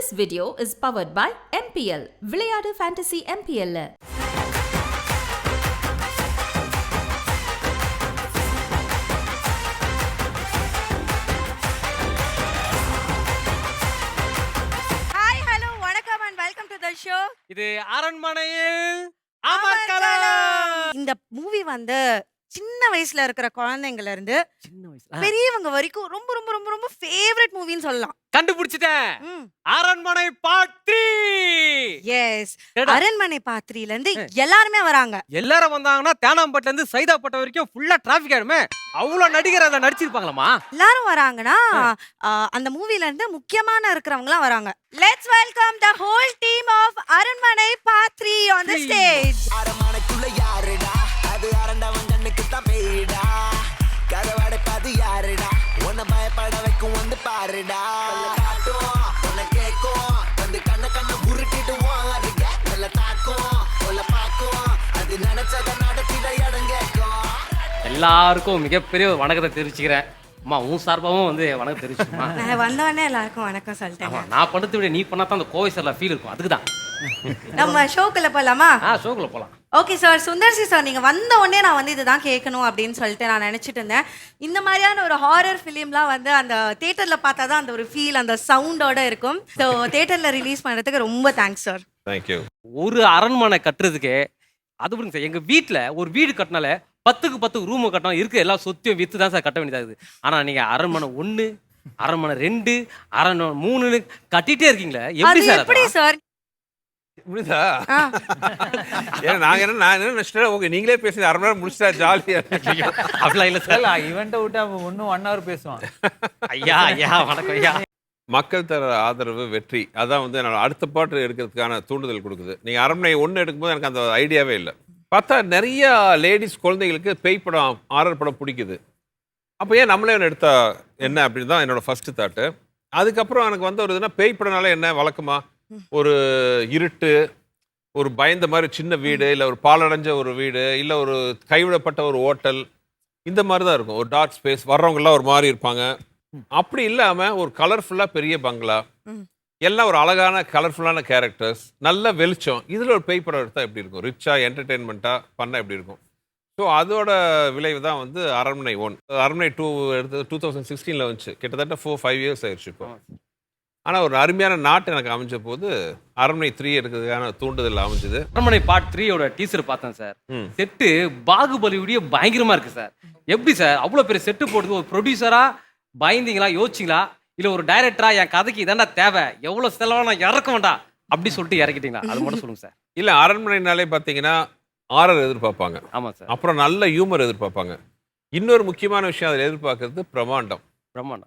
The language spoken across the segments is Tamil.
This video is powered by MPL. விளையாடு ஃபேண்டசி MPL. Hi, hello, வணக்கம் and welcome to the show. இது அரண்மனையில் அமர்க்கலாம். இந்த மூவி வந்து சின்ன வயசுல இருக்கிற குழந்தைங்கல இருந்து சின்ன வயசுல பெரியவங்க வரைக்கும் ரொம்ப ரொம்ப ரொம்ப ரொம்ப ஃபேவரட் மூவின்னு சொல்லலாம். கண்டுபிடிச்சிட்டேன். அரண்மனை பார்ட் 3. எஸ், அரண்மனை பார்ட் 3ல இருந்து எல்லாரும் வராங்க. எல்லாரும் வந்தாங்கன்னா தேனாம்பேட்ல இருந்து சைதாப்பேட்டை வரைக்கும் ஃபுல்லா டிராஃபிக் ஆயிடுமே. அவ்வளவு நடிகர் அத நடிச்சிருப்பாங்களாமா? எல்லாரும் வராங்கன்னா அந்த மூவில இருந்து முக்கியமான இருக்கிறவங்கலாம் வராங்க. Let's welcome the whole team of அரண்மனை பார்ட் 3 on the stage. அரண்மனைக்குள்ள யாருடா? அது அரண்டவன் கண்ணுக்கு தான் பேய்டா. கதவாடை பாது யாருடா? உன்னை பயப்பட வைக்கும் வந்து பாருடா. காட்டும் உன்னை கேட்கும் வந்து கண்ண உருட்டிட்டு வாருங்க. நல்ல தாக்கும் உள்ள பாக்கும் அது நினைச்சத நடத்திட இடம் கேட்கும். எல்லாருக்கும் மிகப்பெரிய ஒரு வணக்கத்தை தெரிவிச்சுக்கிறேன். அம்மா உன் சார்பாகவும் வந்து வணக்கம் தெரிவிச்சுமா. நான் வந்தவனே எல்லாருக்கும் வணக்கம் சொல்லிட்டேன். நான் பண்ணதை விட நீ பண்ணா தான் அந்த கோவை சார்ல ஃபீல் இருக்கும். அதுக்கு தான் நம்ம ஷோக்குள்ள போலாமா? ஷோக்குள்ள போலாம். ஓகே சார், சுந்தர்சி சார், நீங்கள் வந்த உடனே நான் வந்து இதுதான் கேட்கணும் அப்படின்னு சொல்லிட்டு நான் நினச்சிட்டு இருந்தேன். இந்த மாதிரியான ஒரு ஹாரர் ஃபிலிம்லாம் வந்து அந்த தேட்டரில் பார்த்தா தான் அந்த ஒரு ஃபீல், அந்த சவுண்டோட இருக்கும். ஸோ தேட்டரில் ரிலீஸ் பண்ணுறதுக்கு ரொம்ப தேங்க்ஸ் சார். தேங்க்யூ. ஒரு அரண்மனை கட்டுறதுக்கு அது விடுங்க சார். எங்கள் வீட்டில் ஒரு வீடு கட்டினால 10க்கு 10 ரூம் கட்டணும் இருக்கு. எல்லா சொத்தையும் விற்று தான் சார் கட்ட வேண்டியதாகுது. ஆனால் நீங்கள் அரண்மனை 1, அரண்மனை 2, அரண்மனை 3 கட்டிகிட்டே இருக்கீங்களே, எப்படி சார்? எப்படி சார் முடிஞ்சா நாங்க நான் என்ன நினைச்சிட்டேன், ஓகே நீங்களே பேசி அரை மணி நேரம் முடிச்சிட்டா ஜாலியா. அப்படிலாம் இல்லை சார். இவன்ட்ட விட்டு அவன் இன்னும் 1 hour பேசுவான். ஐயா ஐயா வணக்கம் ஐயா. மக்கள் தர ஆதரவு வெற்றி, அதான் வந்து என்னோட அடுத்த பாட்டு எடுக்கிறதுக்கான தூண்டுதல் கொடுக்குது. நீங்க அரண்மனை 1 எடுக்கும்போது எனக்கு அந்த ஐடியாவே இல்லை. பார்த்தா நிறைய லேடிஸ் குழந்தைகளுக்கு பேய் படம் ஆரர் படம் பிடிக்குது. அப்போ ஏன் நம்மளே ஒன்று எடுத்தா என்ன அப்படின்னு தான் என்னோட ஃபர்ஸ்ட் தாட்டு. அதுக்கப்புறம் எனக்கு வந்து ஒரு இதுனா பேய் படம்னால என்ன வழக்கமா ஒரு இருட்டு, ஒரு பயந்த மாதிரி சின்ன வீடு, இல்லை ஒரு பாலடைஞ்ச ஒரு வீடு, இல்லை ஒரு கைவிடப்பட்ட ஒரு ஹோட்டல், இந்த மாதிரி தான் இருக்கும். ஒரு டார்க் ஸ்பேஸ், வர்றவங்கெல்லாம் ஒரு மாதிரி இருப்பாங்க. அப்படி இல்லாமல் ஒரு கலர்ஃபுல்லாக பெரிய பங்களா, எல்லாம் ஒரு அழகான கலர்ஃபுல்லான கேரக்டர்ஸ், நல்ல வெளிச்சம், இதில் ஒரு பேய் படம் எடுத்தால் எப்படி இருக்கும்? ரிச்சாக என்டர்டெயின்மெண்ட்டாக பண்ணால் எப்படி இருக்கும்? ஸோ அதோட விளைவு தான் வந்து அரண்மனை 1. அரண்மனை 2 எடுத்தது 2016 வந்துச்சு. கிட்டத்தட்ட 4-5 இயர்ஸ் ஆயிடுச்சு இப்போ. ஆனால் ஒரு அருமையான நாட்டு எனக்கு அமைஞ்ச போது அரண்மனை 3 எடுக்கிறதுக்கான தூண்டுதல் அமைஞ்சது. அரண்மனை பார்ட் 3யோட டீசர் பார்த்தேன் சார். செட்டு பாகுபலியுடைய பயங்கரமா இருக்கு சார். எப்படி சார் அவ்வளோ பெரிய செட்டு போடுறது? ஒரு ப்ரொடியூசரா பயந்தீங்களா, யோசிச்சிங்களா, இல்லை ஒரு டைரக்டரா என் கதைக்கு இதாண்டா தேவை, எவ்வளோ செலவாக நான் இறக்க வேண்டாம் அப்படி சொல்லிட்டு இறக்கிட்டீங்களா? அது மட்டும் சொல்லுங்க சார். இல்லை, அரண்மனைனாலே பார்த்தீங்கன்னா ஆரர் எதிர்பார்ப்பாங்க. ஆமாம் சார். அப்புறம் நல்ல ஹியூமர் எதிர்பார்ப்பாங்க. இன்னொரு முக்கியமான விஷயம் அதில் எதிர்பார்க்கறது பிரம்மாண்டம்.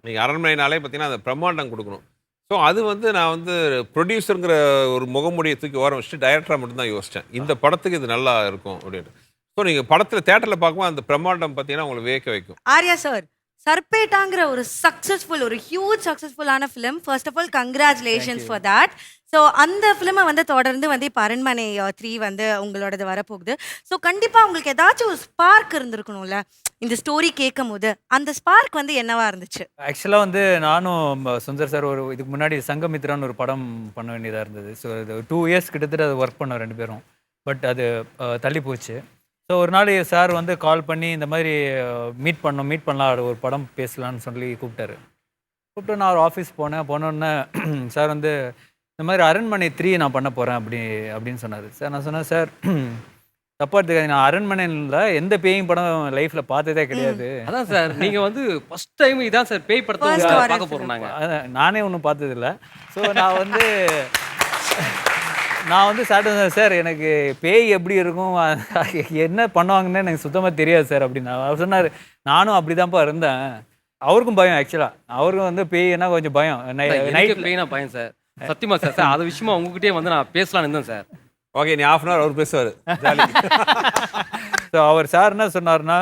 நீங்கள் அரண்மனைனாலே பார்த்தீங்கன்னா அந்த பிரம்மாண்டம் கொடுக்கணும். ஸோ அது வந்து நான் வந்து ப்ரொடியூசருங்கிற ஒரு முகமுடியை தூக்கி ஓரம் வச்சுட்டு டைரக்டராக மட்டும்தான் யோசித்தேன், இந்த படத்துக்கு இது நல்லா இருக்கும் அப்படின்ட்டு. ஸோ நீங்கள் படத்தில் தேட்டரில் பார்க்கும்போது அந்த பிரம்மாண்டம் பார்த்தீங்கன்னா உங்களை வியக்க வைக்கும். ஆர்யா சார், சர்பேட்டாங்கிற ஒரு சக்ஸஸ்ஃபுல், ஒரு ஹியூஜ் சக்ஸஸ்ஃபுல்லான film. First of all congratulations for that. So அந்த ஃபிலிமை வந்து தொடர்ந்து வந்து இப்போ அரண்மனை 3 வந்து உங்களோடது வரப்போகுது. ஸோ கண்டிப்பாக உங்களுக்கு ஏதாச்சும் ஒரு ஸ்பார்க் இருந்திருக்கணும்ல இந்த ஸ்டோரி கேட்கும் போது. அந்த ஸ்பார்க் வந்து என்னவா இருந்துச்சு? ஆக்சுவலாக வந்து நானும் சுந்தர் சார் ஒரு இதுக்கு முன்னாடி சங்கமித்ரான்னு ஒரு படம் பண்ண வேண்டியதாக இருந்தது. ஸோ அது 2 years கிட்டத்தட்ட அது ஒர்க் பண்ணோம் 2 பேரும். பட் அது தள்ளி போச்சு. ஸோ ஒரு நாள் சார் வந்து கால் பண்ணி இந்த மாதிரி மீட் பண்ணலாம், ஒரு படம் பேசலான்னு சொல்லி கூப்பிட்டு நான் ஒரு ஆஃபீஸ் போனோன்னே சார் வந்து இந்த மாதிரி அரண்மனை 3 நான் பண்ண போகிறேன் அப்படின்னு சொன்னார். சார் நான் சொன்னேன், சார் தப்பா எடுத்துக்காதீங்க, நான் அரண்மனையில் எந்த பேயும் படம் லைஃப்பில் பார்த்ததே கிடையாது. அதான் சார், நீங்கள் வந்து ஃபர்ஸ்ட் டைம் இதான் சார் பேய் படத்தை பார்க்க போகிறோம். நாங்கள் நானே ஒன்றும் பார்த்ததில்ல. ஸோ நான் வந்து சார் எனக்கு பேய் எப்படி இருக்கும், என்ன பண்ணுவாங்கன்னு எனக்கு சுத்தமாக தெரியாது சார் அப்படின்னு அவர் சொன்னார். நானும் அப்படி தான்ப்பா இருந்தேன். அவருக்கும் பயம். ஆக்சுவலாக அவருக்கும் வந்து பேய்னா கொஞ்சம் பயம். நைட் பேய்னா பயம் சார். சத்தியமா சார். அது விஷயமா உங்ககிட்டயே வந்து நான் பேசலான்னு இருந்தேன் சார். ஓகே, நீ ½ hour அவர் பேசுவார். ஸோ அவர் சார் என்ன சொன்னார்னா,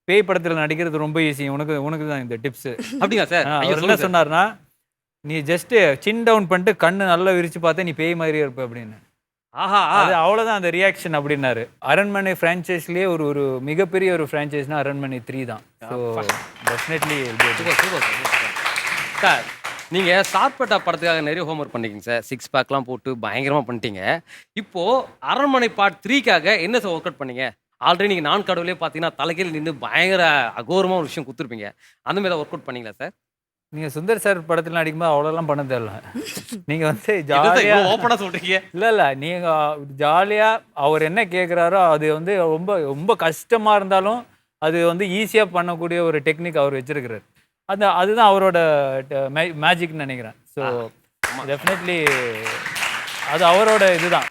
பேய் படத்தில் நடிக்கிறது ரொம்ப ஈஸி, உனக்கு தான் இந்த டிப்ஸு. அப்படிங்களா சார்? அவர் என்ன சொன்னார்னா, நீ ஜஸ்ட்டு சின் டவுன் பண்ணிட்டு கண்ணு நல்லா விரிச்சு பார்த்தா நீ பேய் மாதிரியே இருப்ப அப்படின்னு. ஆஹா, அது அவ்வளோதான் அந்த ரியாக்ஷன் அப்படின்னாரு. அரண்மனை ஃப்ரான்ச்சைஸ்லேயே ஒரு மிகப்பெரிய ஒரு ஃப்ரான்ச்சைஸ்னா அரண்மனை 3 தான். ஸோ டெஃபினெட்லி சார் நீங்கள் சார்பேட்டா படத்துக்காக நிறைய ஹோம்ஒர்க் பண்ணிக்கிங்க சார். 6 பேக்லாம் போட்டு பயங்கரமாக பண்ணிட்டீங்க. இப்போது அரண்மனை பார்ட் 3க்காக என்ன சார் ஒர்க் அவுட் பண்ணீங்க? ஆல்ரெடி நீங்கள் நான் கடவுளே பார்த்தீங்கன்னா தலைகீழ் நின்று பயங்கர அகோரமாக ஒரு விஷயம் கொடுத்துருப்பீங்க. அந்த மாதிரி ஒர்க் அவுட் பண்ணீங்களா சார்? நீங்கள் சுந்தர் சார் படத்தில் நடிக்கும்போது அவ்வளோலாம் பண்ண தேவையில்ல. நீங்கள் வந்து ஜாலியாக ஓப்பனாக சொல்கிறீங்க. இல்லை நீங்கள் ஜாலியாக அவர் என்ன கேட்குறாரோ அது வந்து ரொம்ப ரொம்ப கஷ்டமாக இருந்தாலும் அது வந்து ஈஸியாக பண்ணக்கூடிய ஒரு டெக்னிக் அவர் வச்சிருக்கிறார். அதுதான் அவரோட மேஜிக்னு நினைக்கிறேன். ஸோ டெஃபினெட்லி அது அவரோட இதுதான்.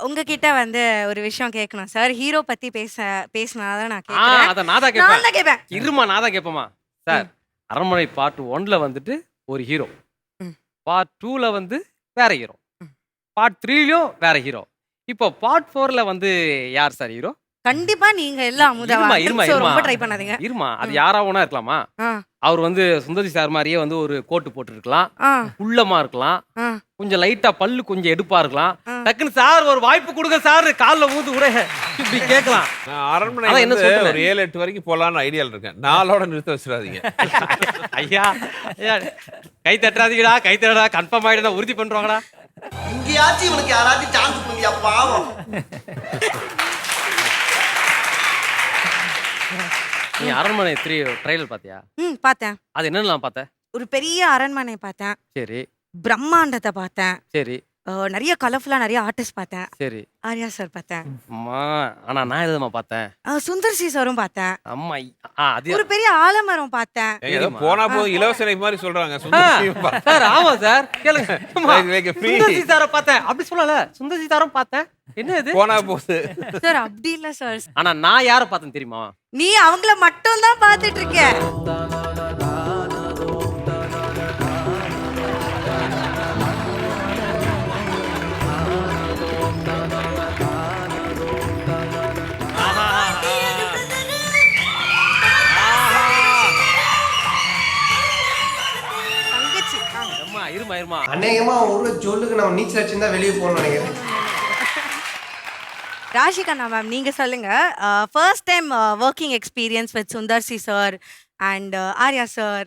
உங்ககிட்ட வந்து ஒரு விஷயம் கேட்கணும் சார். ஹீரோ பத்தி பேசினாதான் நான் கேட்கிறேன். அதை நான் தான் கேட்பேன். இருமா, நான் தான் கேட்பேமா சார். அரண்மனை பார்ட் 1ல வந்துட்டு ஒரு ஹீரோ, பார்ட் 2ல வந்து வேற ஹீரோ, பார்ட் 3லயும் வேற ஹீரோ. இப்போ பார்ட் 4ல வந்து யார் சார் ஹீரோ? கண்டிப்பா நீங்க எல்லாம் ரொம்ப ட்ரை பண்ணாதீங்க. இருமா, அது யாராவனா இருக்கலாமா? அவர் வந்து சுந்தரி சார் மாதிரியே வந்து ஒரு கோட்டு போட்டு இருக்கலாம், உள்ளமா இருக்கலாம், கொஞ்சம் லைட்டா பல்லு கொஞ்சம் எடுப்பா இருக்கலாம். டக்குன்னு சார் ஒரு வாய்ப்பு கொடுங்க சார், காலில் ஊந்து உரை இப்படி கேட்கலாம். நான் அரண்மனை என்ன சொல்றேன், ஒரு 7-8 வரைக்கும் போலான்னு ஐடியால இருக்கேன். 4ஓட நிறுத்த வச்சிடாதீங்க. ஐயா கை தட்டுறாதீங்கடா, கை தட்டா கன்ஃபார்ம் ஆயிடுடா, உறுதி பண்றாங்கடா. இங்கேயாச்சும் இவனுக்கு யாராச்சும் சான்ஸ் கொடுங்க பாவம். நீ அரண்மனை 3 ட்ரைலர் பாத்தியா? பார்த்தேன். அது என்னன்னு பார்த்தேன்? ஒரு பெரிய அரண்மனை பார்த்தேன். சரி. பிரம்மாண்டத்தை பார்த்தேன். சரி. நிறைய கலர்ஃபுல்லா நிறைய ஆர்டிஸ்ட் பார்த்தேன். சரி. ஆர்யா சார் பார்த்தேன். அம்மா, ஆனா நான் எதுமா பார்த்தேன்? சுந்தர் சி சாரும் பார்த்தேன். அம்மா, அது ஒரு பெரிய ஆலமரம் பார்த்தேன். ஏதோ போனா போது இலவசனை மாதிரி சொல்றாங்க. சார் ஆமா சார், கேளுங்க. சுந்தர் சி சாரை பார்த்தேன் அப்படி சொல்லல, சுந்தர் சி சாரும் பார்த்தேன். என்ன இது போனா போது சார்? அப்படி இல்ல சார். ஆனா நான் யாரை பார்த்தேன் தெரியுமா? நீ அவங்கள மட்டும் தான் பார்த்துட்டு இருக்க. இருமா அநேகமா ஒரு ஜோலுக்கு நம்ம நீச்சல் அடிச்சிருந்தா வெளியே போகணும்னு நினைக்கிறேன். ராஷிகண்ணா மேம், நீங்க சொல்லுங்க. First time working experience with Sundar C sir and Arya sir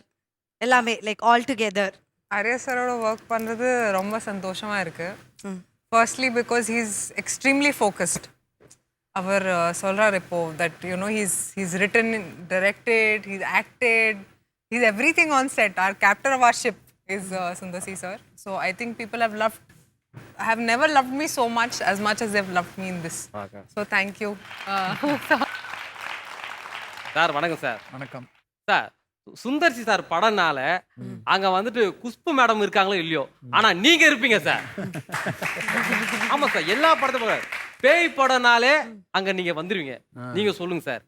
எல்லாமே லைக் ஆல் டுகெதர். ஆர்யா சாரோட ஒர்க் பண்ணுறது ரொம்ப சந்தோஷமாக இருக்குது. Firstly because he is extremely focused. அவர் சொல்கிறார் இப்போ that you know he's written, directed, he's acted, he's everything on set. Our captain of our ship is Sundar C sir. So I think people have never loved me so much as they've loved me in this. Okay. So thank you. Sir வணக்கம் சார். வணக்கம் சார். சுந்தர் சி சார் படம்னால அங்க வந்துட்டு குஷ்பு மேடம் இருக்காங்களோ இல்லையோ, ஆனா நீங்க இருப்பீங்க சார். ஆமா சார், எல்லா படத்துல பேய் படம்னாலே அங்க நீங்க வந்துருவீங்க. நீங்க சொல்லுங்க சார்,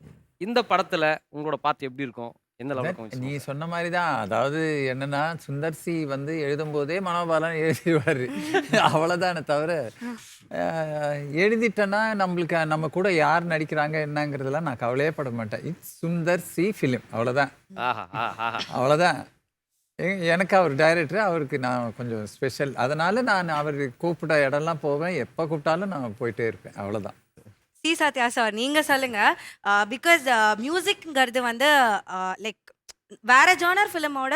இந்த படத்துல உங்களோட பார்ட் எப்படி இருக்கும்? நீ சொன்ன மாதிரி தான். அதாவது என்னன்னா, சுந்தர் சி வந்து எழுதும் போதே மனோபாலன் எழுதிடுவாரு, அவ்வளவுதானே தவிர எழுதிட்டேன்னா நம்மளுக்கு நம்ம கூட யார் நடிக்கிறாங்க என்னங்கிறதுலாம் நான் கவலையே பட மாட்டேன். இட்ஸ் சுந்தர் சி ஃபிலிம், அவ்வளோதான். அவ்வளோதான். எனக்கு அவர் டைரக்டர், அவருக்கு நான் கொஞ்சம் ஸ்பெஷல். அதனால நான் அவர் கூப்பிட்ட இடம்லாம் போவேன், எப்போ கூப்பிட்டாலும் நான் போயிட்டே இருப்பேன், அவ்வளோதான். சி சத்யா சார், நீங்க சொல்லுங்க. பிகாஸ் மியூசிக்ங்கிறது வந்து லைக் வேற ஜானர் ஃபிலிமோட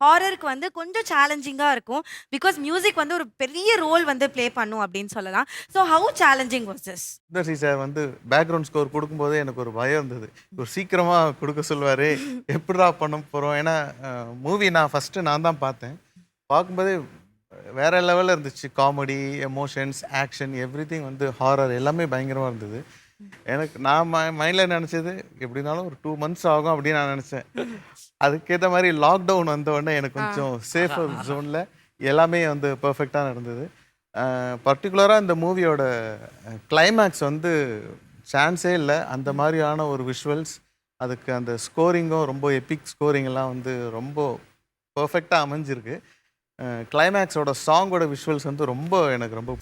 ஹாரருக்கு வந்து கொஞ்சம் சேலஞ்சிங்காக இருக்கும். பிகாஸ் மியூசிக் வந்து ஒரு பெரிய ரோல் வந்து ப்ளே பண்ணும் அப்படின்னு சொல்லலாம். So how challenging was this? Sundar C sir வந்து பேக்ரவுண்ட் ஸ்கோர் கொடுக்கும்போதே எனக்கு ஒரு பயம் இருந்தது. ஒரு சீக்கிரமாக கொடுக்க சொல்லுவார், எப்படிடா பண்ண போகிறோம். ஏன்னா மூவி நான் ஃபஸ்ட்டு நான் தான் பார்த்தேன். பார்க்கும்போதே வேற லெவலில் இருந்துச்சு. Comedy, emotions, action, every thing வந்து ஹாரர் எல்லாமே பயங்கரமாக இருந்தது. எனக்கு நான் மைண்டில் நினச்சது எப்படினாலும் ஒரு 2 months ஆகும் அப்படின்னு நான் நினச்சேன். அதுக்கேற்ற மாதிரி லாக்டவுன் வந்த உடனே எனக்கு கொஞ்சம் சேஃபர் ஜோனில் எல்லாமே வந்து பர்ஃபெக்டாக நடந்தது. பர்டிகுலராக இந்த மூவியோட கிளைமேக்ஸ் வந்து சான்ஸே இல்லை. அந்த மாதிரியான ஒரு விஷுவல்ஸ், அதுக்கு அந்த ஸ்கோரிங்கும் ரொம்ப எபிக் ஸ்கோரிங்கெல்லாம் வந்து ரொம்ப பர்ஃபெக்டாக அமைஞ்சிருக்கு. கிளைமேக்ஸோட சாங்கோட விஷுவல்ஸ் வந்து ரொம்ப எனக்கு ரொம்ப